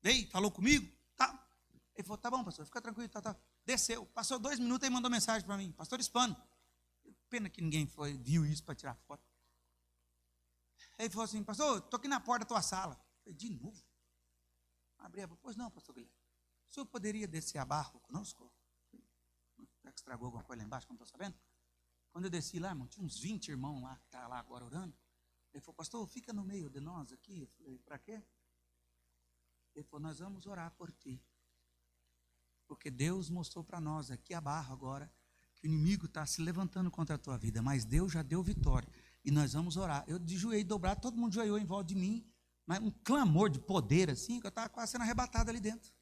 Veio, falou comigo, tá. Ele falou, tá bom, pastor, fica tranquilo, tá. Desceu, passou 2 minutos e mandou mensagem para mim, pastor Hispano. Pena que ninguém viu isso para tirar foto. Ele falou assim, pastor, estou aqui na porta da tua sala. Eu falei, de novo? Abri a porta. Pois não, pastor Guilherme. O senhor poderia descer a barro conosco? Será que estragou alguma coisa lá embaixo, que eu não estou sabendo? Quando eu desci lá, irmão, tinha uns 20 irmãos lá, que estavam lá agora orando. Ele falou, pastor, fica no meio de nós aqui. Eu falei, para quê? Ele falou, nós vamos orar por ti. Porque Deus mostrou para nós aqui a barra agora, que o inimigo está se levantando contra a tua vida, mas Deus já deu vitória. E nós vamos orar. Eu de joelho dobrado, todo mundo joelhou em volta de mim, mas um clamor de poder assim, que eu estava quase sendo arrebatado ali dentro.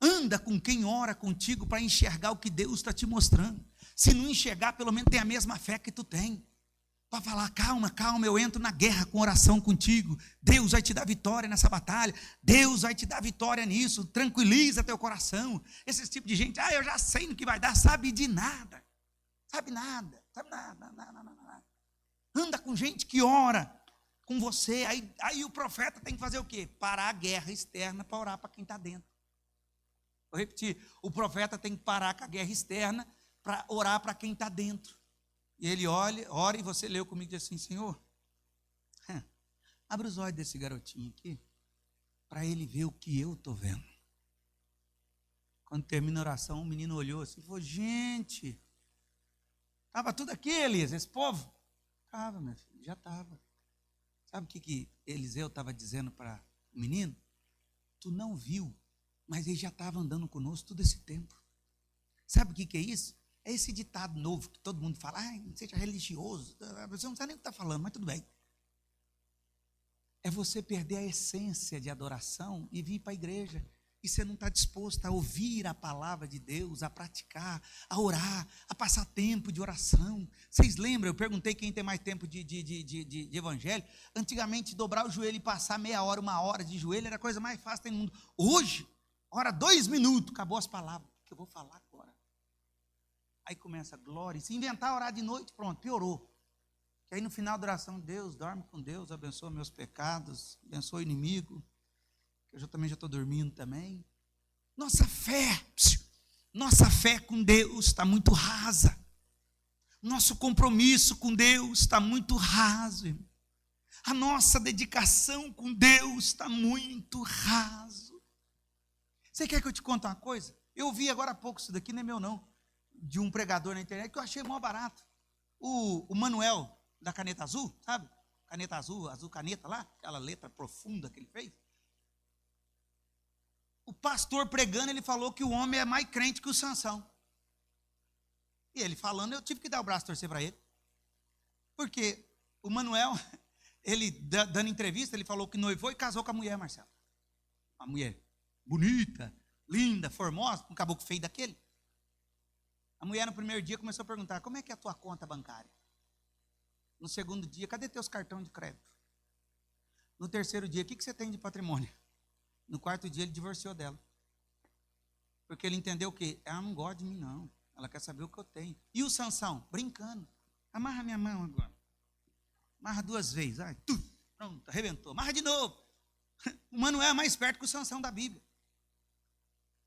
Anda com quem ora contigo para enxergar o que Deus está te mostrando. Se não enxergar, pelo menos tem a mesma fé que tu tem. Para falar, calma, eu entro na guerra com oração contigo. Deus vai te dar vitória nessa batalha. Deus vai te dar vitória nisso. Tranquiliza teu coração. Esse tipo de gente, eu já sei no que vai dar, sabe de nada. Sabe nada. Anda com gente que ora com você. Aí o profeta tem que fazer o quê? Parar a guerra externa para orar para quem está dentro. Vou repetir. O profeta tem que parar com a guerra externa para orar para quem está dentro. E ele ora e você leu comigo e diz assim, Senhor, abre os olhos desse garotinho aqui, para ele ver o que eu estou vendo. Quando termina a oração, o menino olhou assim e falou, gente, estava tudo aqui, Elias, esse povo? Estava, meu filho, já estava. Sabe o que Eliseu estava dizendo para o menino? tu não viu, mas ele já estava andando conosco todo esse tempo. Sabe o que é isso? É esse ditado novo que todo mundo fala, não seja religioso, você não sabe nem o que está falando, mas tudo bem. É você perder a essência de adoração e vir para a igreja. E você não está disposto a ouvir a palavra de Deus, a praticar, a orar, a passar tempo de oração. Vocês lembram? Eu perguntei quem tem mais tempo de evangelho. Antigamente, dobrar o joelho e passar meia hora, 1 hora de joelho era a coisa mais fácil do mundo. Hoje, ora 2 minutos, acabou as palavras. O que eu vou falar agora? Aí começa a glória. Se inventar orar de noite, pronto, piorou. Que aí no final da oração, Deus, dorme com Deus, abençoa meus pecados, abençoa o inimigo. Eu também já estou dormindo também. Nossa fé com Deus está muito rasa. Nosso compromisso com Deus está muito raso, irmão. A nossa dedicação com Deus está muito raso. Você quer que eu te conte uma coisa? Eu vi agora há pouco, isso daqui não é meu não, de um pregador na internet que eu achei mó barato. O Manuel da caneta azul, sabe? Caneta azul, azul caneta lá, aquela letra profunda que ele fez. O pastor pregando, ele falou que o homem é mais crente que o Sansão. E ele falando, eu tive que dar o braço a torcer para ele. Porque o Manuel, ele dando entrevista, ele falou que noivou e casou com a mulher, Marcelo. Uma mulher bonita, linda, formosa, um caboclo feio daquele. A mulher no primeiro dia começou a perguntar, como é que é a tua conta bancária? No segundo dia, cadê teus cartões de crédito? No terceiro dia, o que você tem de patrimônio? No quarto dia, ele divorciou dela. Porque ele entendeu que ela não gosta de mim, não. Ela quer saber o que eu tenho. E o Sansão? Brincando. Amarra minha mão agora. Amarra 2 vezes. Ai, pronto, arrebentou. Amarra de novo. O Manuel é mais esperto que o Sansão da Bíblia.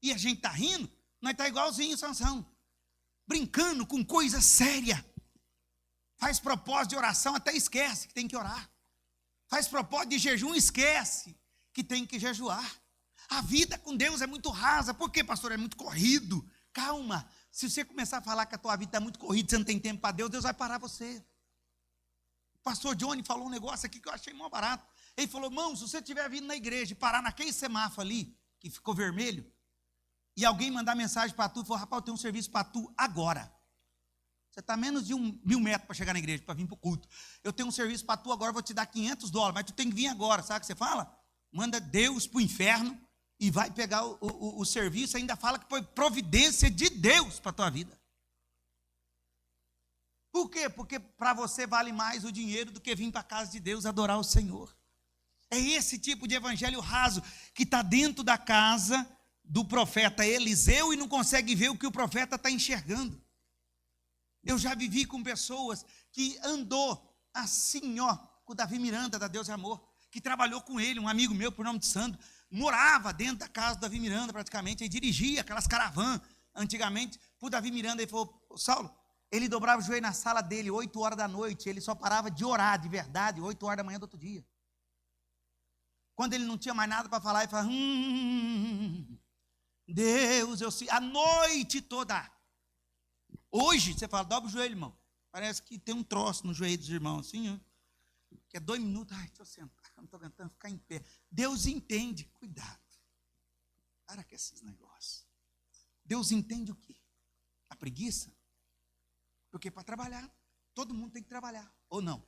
E a gente está rindo, nós está igualzinho o Sansão. Brincando com coisa séria. Faz propósito de oração, até esquece que tem que orar. Faz propósito de jejum, esquece que tem que jejuar. A vida com Deus é muito rasa. Por quê, pastor? É muito corrido. Calma. Se você começar a falar que a tua vida está muito corrida, você não tem tempo para Deus, Deus vai parar você. O pastor Johnny falou um negócio aqui que eu achei mó barato. Ele falou, irmão, se você estiver vindo na igreja e parar naquele semáforo ali, que ficou vermelho, e alguém mandar mensagem para tu, e falar, rapaz, eu tenho um serviço para tu agora. Você está a menos de 1.000 metros para chegar na igreja, para vir para o culto. Eu tenho um serviço para tu agora, vou te dar $500, mas tu tem que vir agora, sabe o que você fala? Manda Deus para o inferno e vai pegar o serviço, ainda fala que foi providência de Deus para a tua vida. Por quê? Porque para você vale mais o dinheiro do que vir para a casa de Deus adorar o Senhor. É esse tipo de evangelho raso que está dentro da casa do profeta Eliseu e não consegue ver o que o profeta está enxergando. Eu já vivi com pessoas que andou assim, com o Davi Miranda, da Deus e Amor, que trabalhou com ele, um amigo meu por nome de Sandro, morava dentro da casa do Davi Miranda praticamente, e dirigia aquelas caravanas antigamente para o Davi Miranda. Ele falou, Saulo, ele dobrava o joelho na sala dele 8 horas da noite, ele só parava de orar de verdade 8 horas da manhã do outro dia. Quando ele não tinha mais nada para falar, ele falava, Deus, eu sei, a noite toda. Hoje, você fala, dobra o joelho, irmão. Parece que tem um troço no joelho dos irmãos, assim, que é 2 minutos, estou sentado, não estou aguentando ficar em pé. Deus entende, cuidado. Para com esses negócios. Deus entende o quê? A preguiça? Porque para trabalhar, todo mundo tem que trabalhar, ou não?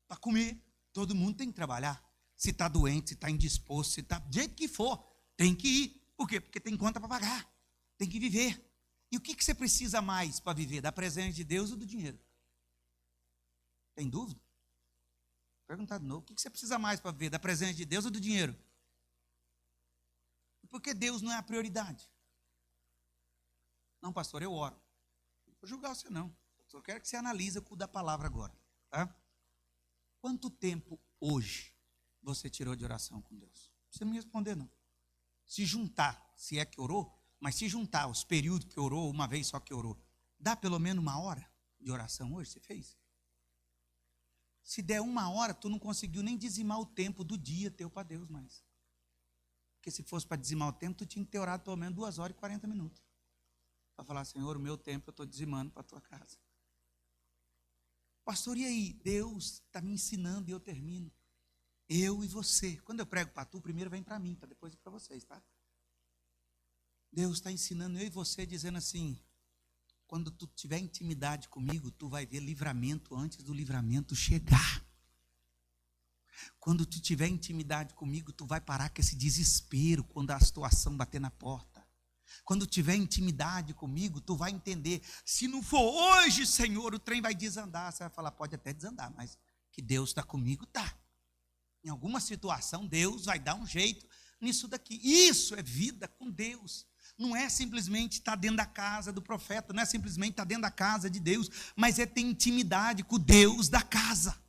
Para comer, todo mundo tem que trabalhar. Se está doente, se está indisposto, se está do jeito que for, tem que ir. Por quê? Porque tem conta para pagar, tem que viver. E o que você precisa mais para viver? Da presença de Deus ou do dinheiro? Tem dúvida? Perguntar de novo, o que você precisa mais para viver? Da presença de Deus ou do dinheiro? Porque Deus não é a prioridade. Não, pastor, eu oro. Não vou julgar você não. Só quero que você analise o da palavra agora. Tá? Quanto tempo hoje você tirou de oração com Deus? Não precisa me responder não. Se juntar, se é que orou, mas se juntar os períodos que orou, uma vez só que orou, dá pelo menos 1 hora de oração hoje, você fez? Se der 1 hora, tu não conseguiu nem dizimar o tempo do dia teu para Deus mais. Porque se fosse para dizimar o tempo, tu tinha que ter orado pelo menos 2 horas e 40 minutos. Para falar, Senhor, o meu tempo eu estou dizimando para a tua casa. Pastor, e aí? Deus está me ensinando e eu termino. Eu e você. Quando eu prego para tu, primeiro vem para mim, para depois ir para vocês, tá? Deus está ensinando eu e você, dizendo assim: quando tu tiver intimidade comigo, tu vai ver livramento antes do livramento chegar. Quando tu tiver intimidade comigo, tu vai parar com esse desespero quando a situação bater na porta. Quando tiver intimidade comigo, tu vai entender, se não for hoje, Senhor, o trem vai desandar. Você vai falar, pode até desandar, mas que Deus está comigo, tá. Em alguma situação, Deus vai dar um jeito nisso daqui. Isso é vida com Deus. Não é simplesmente estar dentro da casa do profeta, não é simplesmente estar dentro da casa de Deus, mas é ter intimidade com o Deus da casa.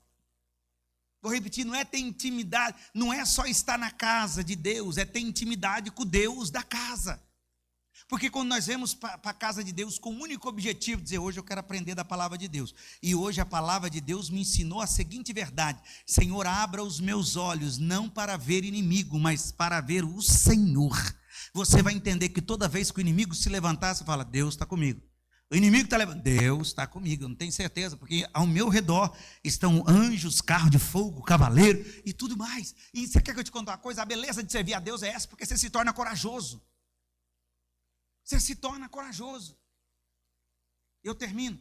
Vou repetir, não é ter intimidade, não é só estar na casa de Deus, é ter intimidade com o Deus da casa. Porque quando nós vamos para a casa de Deus com o único objetivo de dizer, hoje eu quero aprender da palavra de Deus, e hoje a palavra de Deus me ensinou a seguinte verdade: Senhor, abra os meus olhos, não para ver inimigo, mas para ver o Senhor. Você vai entender que toda vez que o inimigo se levantar, você fala, Deus está comigo. O inimigo está levantando, Deus está comigo, eu não tenho certeza, porque ao meu redor estão anjos, carro de fogo, cavaleiro e tudo mais. E você quer que eu te conte uma coisa? A beleza de servir a Deus é essa, porque você se torna corajoso. Você se torna corajoso. Eu termino.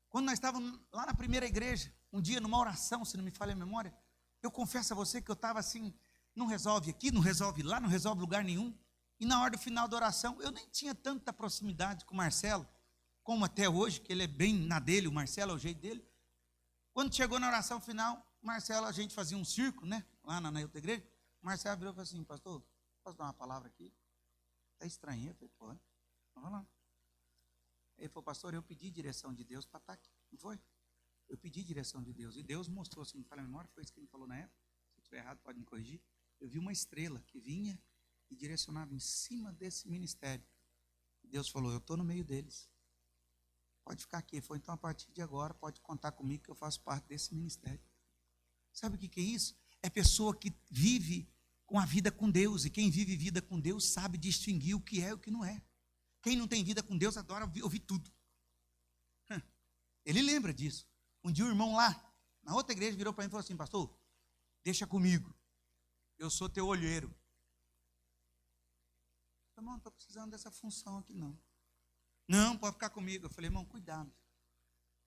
Quando nós estávamos lá na primeira igreja, um dia numa oração, se não me falha a memória, eu confesso a você que eu estava assim, não resolve aqui, não resolve lá, não resolve lugar nenhum. E na hora do final da oração, eu nem tinha tanta proximidade com o Marcelo, como até hoje, que ele é bem na dele, o Marcelo é o jeito dele. Quando chegou na oração final, o Marcelo, a gente fazia um circo, né, lá na outra igreja, o Marcelo virou e falou assim, pastor, posso dar uma palavra aqui? Está estranho. Eu falei, pode, vamos lá. Ele falou, pastor, eu pedi direção de Deus para estar aqui, não foi? Eu pedi direção de Deus, e Deus mostrou, se me falha a memória, foi isso que ele falou na época, se eu estiver errado pode me corrigir, eu vi uma estrela que vinha e direcionava em cima desse ministério. Deus falou, eu estou no meio deles. Pode ficar aqui. Foi, então a partir de agora, pode contar comigo que eu faço parte desse ministério. Sabe o que é isso? É pessoa que vive com a vida com Deus. E quem vive vida com Deus sabe distinguir o que é e o que não é. Quem não tem vida com Deus adora ouvir tudo. Ele lembra disso. Um dia o irmão lá, na outra igreja, virou para mim e falou assim, pastor, deixa comigo. Eu sou teu olheiro. Eu falei, irmão, não estou precisando dessa função aqui não. Não, pode ficar comigo. Eu falei, irmão, cuidado.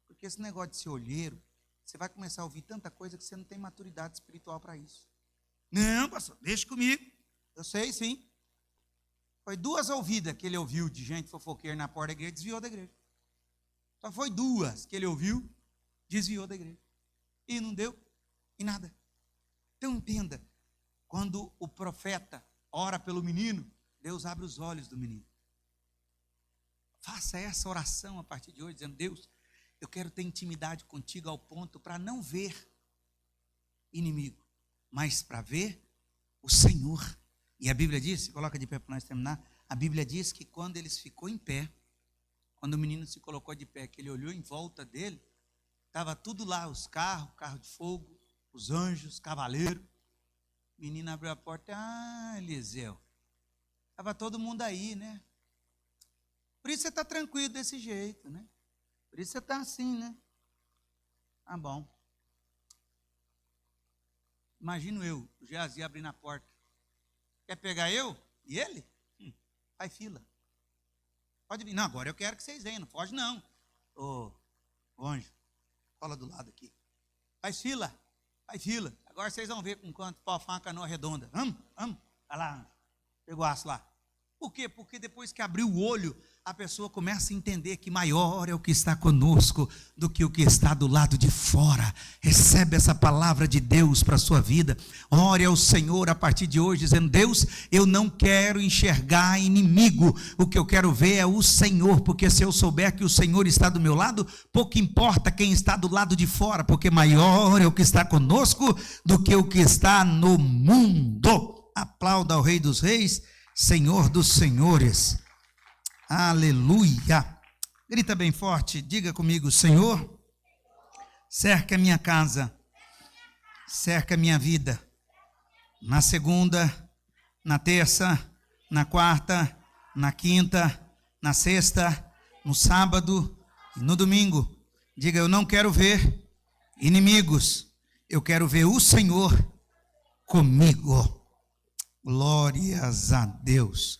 Porque esse negócio de ser olheiro, você vai começar a ouvir tanta coisa que você não tem maturidade espiritual para isso. Não, pastor, deixa comigo. Eu sei, sim. Foi 2 ouvidas que ele ouviu de gente fofoqueira na porta da igreja, desviou da igreja. Só foi 2 que ele ouviu, desviou da igreja. E não deu em nada. Então entenda, quando o profeta ora pelo menino, Deus abre os olhos do menino. Faça essa oração a partir de hoje, dizendo, Deus, eu quero ter intimidade contigo ao ponto para não ver inimigo, mas para ver o Senhor. E a Bíblia diz, coloca de pé para nós terminar, a Bíblia diz que quando eles ficou em pé, quando o menino se colocou de pé, que ele olhou em volta dele, estava tudo lá, os carros, carro de fogo, os anjos, cavaleiro. O menino abriu a porta, Eliseu, estava todo mundo aí, né? Por isso você está tranquilo desse jeito, né? Por isso você está assim, né? Ah, bom. Imagino eu, o Geazi abrindo a porta. Quer pegar eu e ele? Faz fila. Pode vir. Não, agora eu quero que vocês venham, não foge não. Ô, anjo, cola do lado aqui. Faz fila, faz fila. Agora vocês vão ver com quanto pau uma canoa redonda. Vamos. Olha lá, anjo. Pegou aço lá. Por quê? Porque depois que abriu o olho, a pessoa começa a entender que maior é o que está conosco do que o que está do lado de fora. Recebe essa palavra de Deus para a sua vida. Ore ao Senhor a partir de hoje, dizendo, Deus, eu não quero enxergar inimigo. O que eu quero ver é o Senhor, porque se eu souber que o Senhor está do meu lado, pouco importa quem está do lado de fora, porque maior é o que está conosco do que o que está no mundo. Aplauda ao Rei dos Reis, Senhor dos Senhores. Aleluia. Grita bem forte, diga comigo, Senhor, cerca a minha casa, cerca a minha vida, na segunda, na terça, na quarta, na quinta, na sexta, no sábado e no domingo. Diga, eu não quero ver inimigos, eu quero ver o Senhor comigo. Glórias a Deus.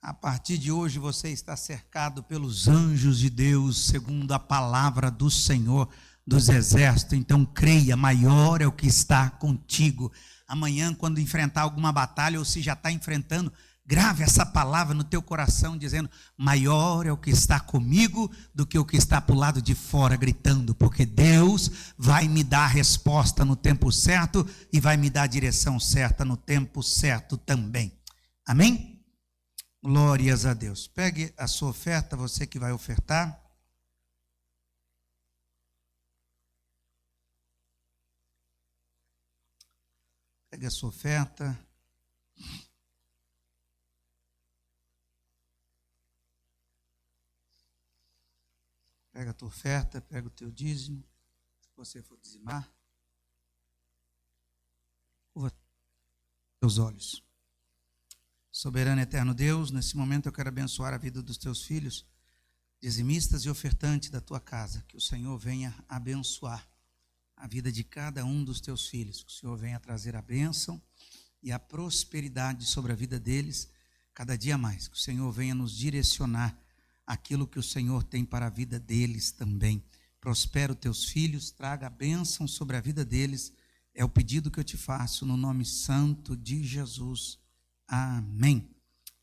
A partir de hoje você está cercado pelos anjos de Deus, segundo a palavra do Senhor dos Exércitos. Então creia, maior é o que está contigo. Amanhã, quando enfrentar alguma batalha, ou se já está enfrentando, grave essa palavra no teu coração, dizendo: maior é o que está comigo do que o que está para o lado de fora, gritando, porque Deus vai me dar a resposta no tempo certo e vai me dar a direção certa no tempo certo também. Amém? Glórias a Deus. Pegue a sua oferta, você que vai ofertar. Pegue a sua oferta. Pega a tua oferta, pega o teu dízimo. Se você for dizimar, curva teus olhos. Soberano e eterno Deus, nesse momento eu quero abençoar a vida dos teus filhos, dizimistas e ofertantes da tua casa. Que o Senhor venha abençoar a vida de cada um dos teus filhos. Que o Senhor venha trazer a bênção e a prosperidade sobre a vida deles cada dia mais. Que o Senhor venha nos direcionar aquilo que o Senhor tem para a vida deles também. Prospera os teus filhos, traga a bênção sobre a vida deles. É o pedido que eu te faço no nome santo de Jesus. Amém.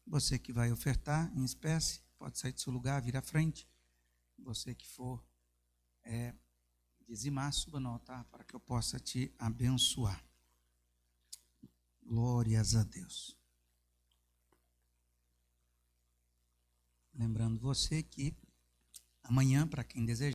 Você que vai ofertar em espécie, pode sair do seu lugar, vir à frente. Você que for dizimar, suba no altar para que eu possa te abençoar. Glórias a Deus. Lembrando você que amanhã, para quem desejar,